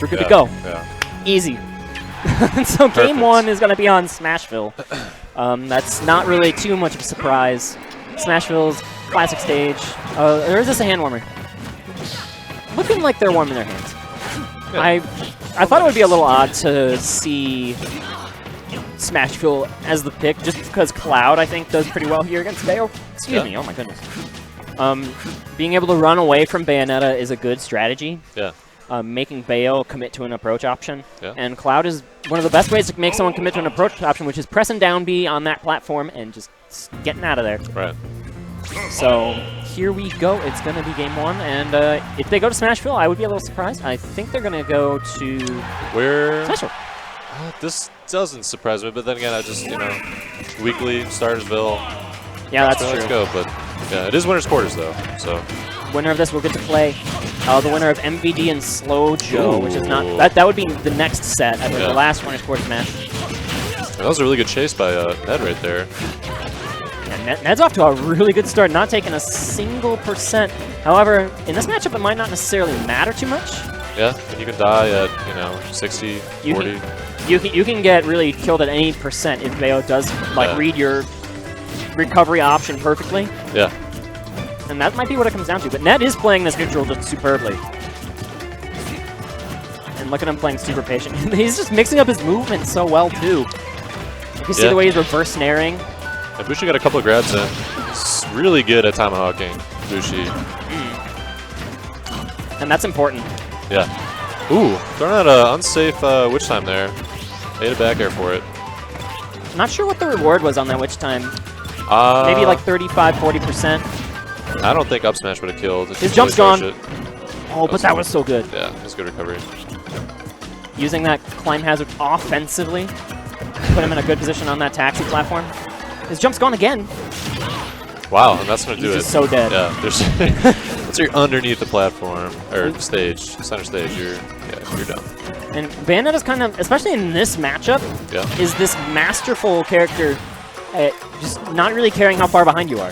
We're good to go. Yeah. Easy. So game 1 is going to be on Smashville. That's not really too much of a surprise. Smashville's classic stage. Or is this a hand warmer? Looking like they're warming their hands. Yeah. I thought it would be a little odd to see Smashville as the pick, just because Cloud, I think, does pretty well here against Bayo. Excuse me, oh my goodness. Being able to run away from Bayonetta is a good strategy. Yeah. Making Bayo commit to an approach option. Yeah. And Cloud is one of the best ways to make someone commit to an approach option, which is pressing down B on that platform and just getting out of there. Right. So here we go. It's going to be game 1. And if they go to Smashville, I would be a little surprised. I think they're going to go to Smashville. This doesn't surprise me, but then again, I just, you know, weekly, Startersville. Yeah, that's so true. Let's go, but yeah, it is winner's quarters, though, so. Winner of this will get to play the winner of MVD and Slow Joe, which is not, that would be the next set after the last winner's quarters match. That was a really good chase by Ned right there. Yeah, Ned's off to a really good start, not taking a single %. However, in this matchup, it might not necessarily matter too much. Yeah, you can die at, you know, 60, 40. You can get really killed at any % if Bayo does like read your recovery option perfectly. Yeah. And that might be what it comes down to. But Ned is playing this neutral just superbly. And look at him playing super patient. He's just mixing up his movement so well too. You see the way he's reverse snaring. And Bushi got a couple of grabs in. He's really good at tomahawking, Bushi. And that's important. Yeah. Ooh, throwing out an unsafe witch time there. Ate a back air for it. Not sure what the reward was on that witch time. Maybe like 35, 40%. I don't think up smash would have killed. His jump's gone. Oh, but that was so good. Yeah, it was good recovery. Using that climb hazard offensively. Put him in a good position on that taxi platform. His jump's gone again. Wow, and that's going to do it. He's just so dead. Yeah, there's once you're underneath the platform, or stage, center stage, you're done. And Bayonetta's kind of, especially in this matchup, is this masterful character at just not really caring how far behind you are.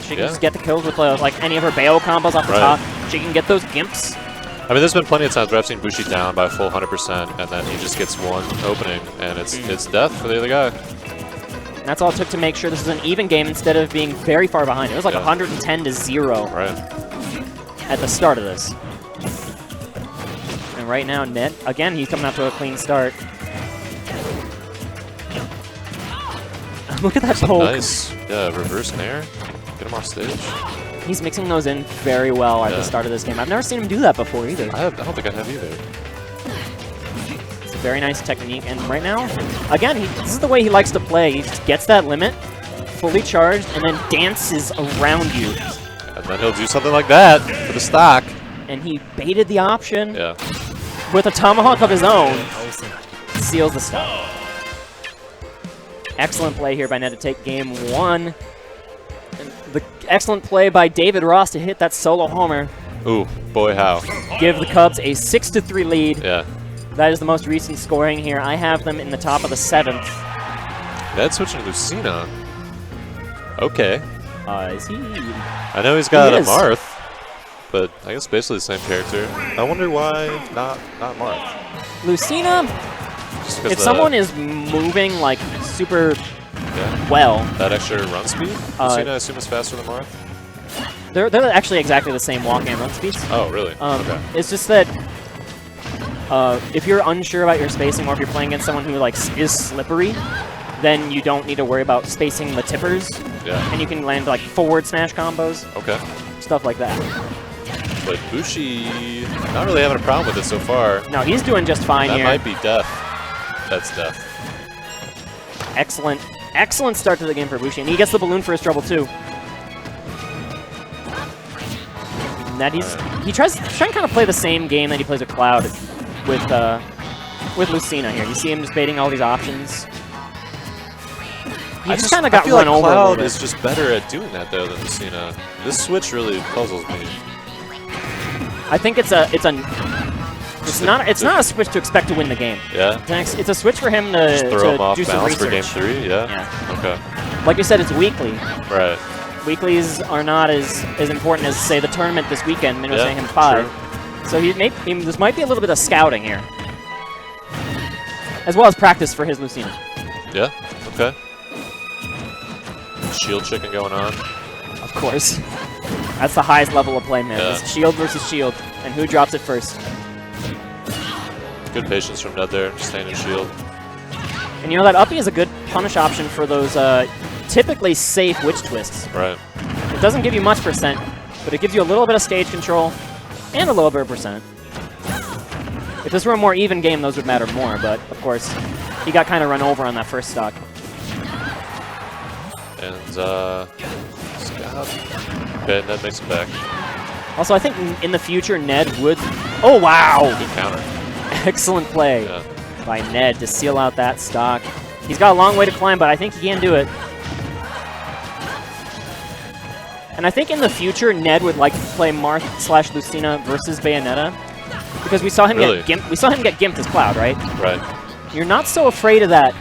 She can just get the kills with like any of her Bayo combos off the top. She can get those gimps. I mean, there's been plenty of times where I've seen Bushi down by a full 100%, and then he just gets one opening, and it's death for the other guy. And that's all it took to make sure this was an even game instead of being very far behind. It was like 110 to 0 at the start of this. And right now, Ned, again, he's coming out to a clean start. Look at that poke. Nice, reverse nair. Get him off stage. He's mixing those in very well at the start of this game. I've never seen him do that before either. I don't think I have either. It's a very nice technique, and right now, again, this is the way he likes to play. He just gets that limit, fully charged, and then dances around you. And then he'll do something like that for the stock. And he baited the option with a tomahawk of his own. Seals the stock. Excellent play here by Ned to take game 1. And the excellent play by David Ross to hit that solo homer. Ooh, boy, how. Give the Cubs a 6-3 lead. Yeah. That is the most recent scoring here. I have them in the top of the 7th. Ned switching to Lucina. Okay. Is he? I know he's got a Marth, but I guess basically the same character. I wonder why not Marth. Lucina, if someone is moving like super well. That extra run speed? Lucina, I assume, is faster than Marth? They're actually exactly the same walk and run speeds. Oh, really? Okay. It's just that if you're unsure about your spacing, or if you're playing against someone who like is slippery, then you don't need to worry about spacing the tippers. Yeah. And you can land like forward smash combos. Okay. Stuff like that. But Bushi, not really having a problem with it so far. No, he's doing just fine here. That might be death. That's death. Excellent. Excellent start to the game for Bushi, and he gets the balloon for his trouble too. And that he's trying to kind of play the same game that he plays with Cloud with Lucina here. You see him just baiting all these options. He just kind of got run over. Cloud is just better at doing that though than Lucina. This switch really puzzles me. I think it's not a switch to expect to win the game. Yeah. It's a switch for him to just throw him off do some balance research. for game 3. Yeah. Okay. Like you said, it's weekly. Right. Weeklies are not as important as say the tournament this weekend, Minus Mayhem 5. True. So this might be a little bit of scouting here. As well as practice for his Lucina. Yeah, okay. Shield chicken going on. Of course. That's the highest level of play, man. Yeah. It's shield versus shield, and who drops it first. Good patience from Ned there, staying in shield. And you know, that uppie is a good punish option for those typically safe witch twists. Right. It doesn't give you much percent, but it gives you a little bit of stage control and a little bit of percent. If this were a more even game, those would matter more, but of course, he got kind of run over on that first stock. And, okay, Ned makes it back. Also, I think in the future, Ned would... Oh, wow! Good counter. Excellent play Yeah. by Ned to seal out that stock. He's got a long way to climb, but I think he can do it. And I think in the future, Ned would like to play Marth/Lucina versus Bayonetta, because we saw him Really? get gimped. We saw him get gimped as Cloud, right? Right. You're not so afraid of that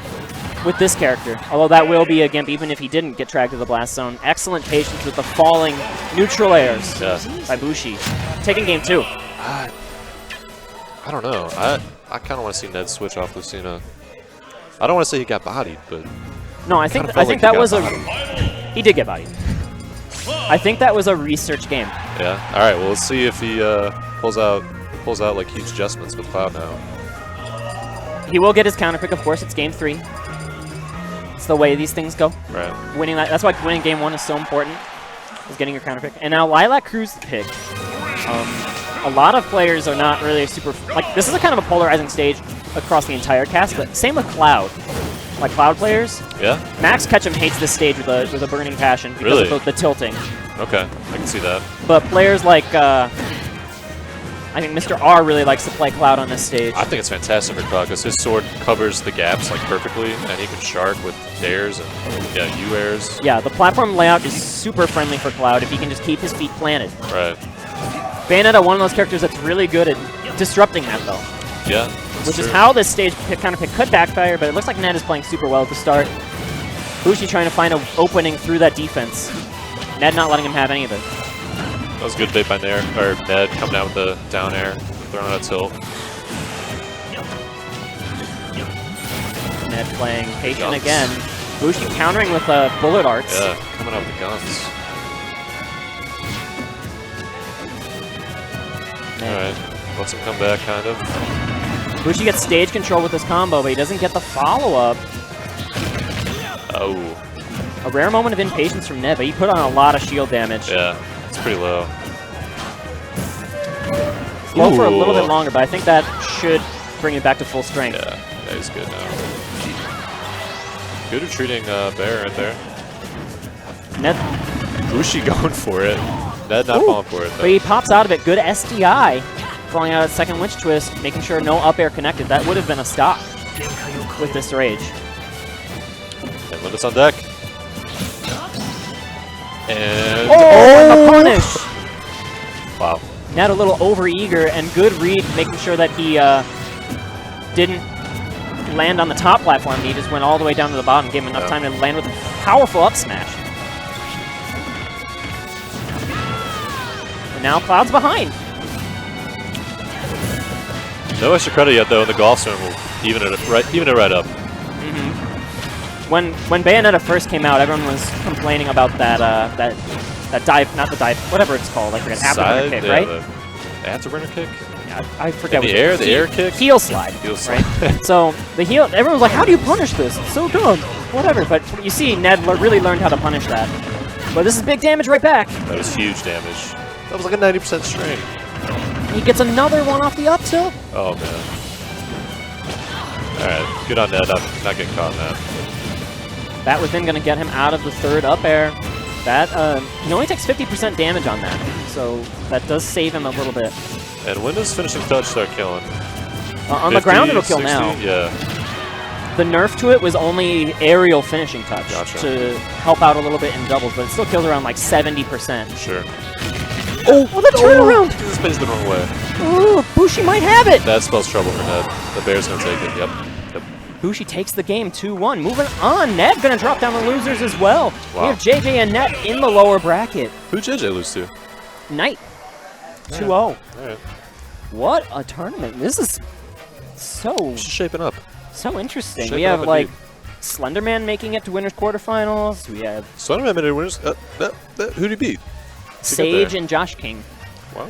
with this character, although that will be a gimp even if he didn't get dragged to the blast zone. Excellent patience with the falling neutral airs by Bushi. Taking game 2. I don't know. I kind of want to see Ned switch off Lucina. I don't want to say he got bodied, but No, I think that was a... He did get bodied. I think that was a research game. yeah. All right. Well, let's see if he pulls out like huge adjustments with Cloud now. He will get his counter pick, of course. It's game 3. It's the way these things go. Right. Winning that. That's why winning game 1 is so important. Is getting your counter pick. And now Lilac Crew's pick. A lot of players are not really super... Like, this is a kind of a polarizing stage across the entire cast, but same with Cloud. Like, Cloud players, Yeah. Max Ketchum hates this stage with a burning passion because Really? of the tilting. Okay. I can see that. But players like, I think Mr. R really likes to play Cloud on this stage. I think it's fantastic for Cloud because his sword covers the gaps like perfectly, and he can shark with dares and U-airs. Yeah, the platform layout is super friendly for Cloud if he can just keep his feet planted. Right. Bayonetta, one of those characters that's really good at disrupting that, though. Yeah. Which is how this stage counter pick could backfire, but it looks like Ned is playing super well at the start. Bushi trying to find an opening through that defense. Ned not letting him have any of it. That was a good bait by Nair, or Ned coming out with the down air, throwing out a tilt. Ned playing patient Guns. again. Bushi countering with bullet arts. Yeah, coming out with the guns. Alright, lets him come back, kind of. Bushi gets stage control with this combo, but he doesn't get the follow-up. Oh. A rare moment of impatience from Ned, but he put on a lot of shield damage. Yeah, it's pretty low. Slow for a little Ooh. bit longer, but I think that should bring it back to full strength. Yeah, that is good now. Good retreating Bear right there. Ned, Bushi going for it. Ned not falling for it, though. but he pops out of it. Good SDI. Falling out of second witch twist, making sure no up air connected. That would have been a stop with this rage. And limits on deck. And... Oh, the punish! Wow. Ned a little over-eager, and good read, making sure that he didn't land on the top platform. He just went all the way down to the bottom, gave him enough time to land with a powerful up smash. And now Cloud's behind. No extra credit yet, though, and the golf swing will even it right up. When Bayonetta first came out, everyone was complaining about that that dive, not the dive, whatever it's called. I forget. Afterburner kick, right? The afterburner kick? Yeah, I forget. In the air? The air kick? Heel slide. Heel slide. Right? So the heel, everyone was like, how do you punish this? It's so dumb. Whatever. But you see, Ned really learned how to punish that. But this is big damage right back. That was huge damage. That was like a 90% strain. He gets another one off the up tilt. Oh, man. Alright, good on Ned. Not getting caught in that. That within going to get him out of the third up air. That, he only takes 50% damage on that. So that does save him a little bit. And when does finishing touch start killing? On 50, the ground, it'll kill 60? now. Yeah. The nerf to it was only aerial finishing touch to help out a little bit in doubles, but it still kills around like 70%. Sure. Oh, the turnaround! This spins the wrong way. Oh, Bushi might have it! That spells trouble for Ned. The Bear's gonna take it. Yep. Bushi takes the game 2-1. Moving on, Ned gonna drop down the losers as well. Wow. We have JJ and Ned in the lower bracket. Who'd JJ lose to? Knight, 2-0. Alright. What a tournament. This is It's shaping up. so interesting. Shaping We have, up like, indeed. Slenderman making it to winners quarterfinals. We have Slenderman made it winners. Who did he beat? Sage there? and Josh King. Wow.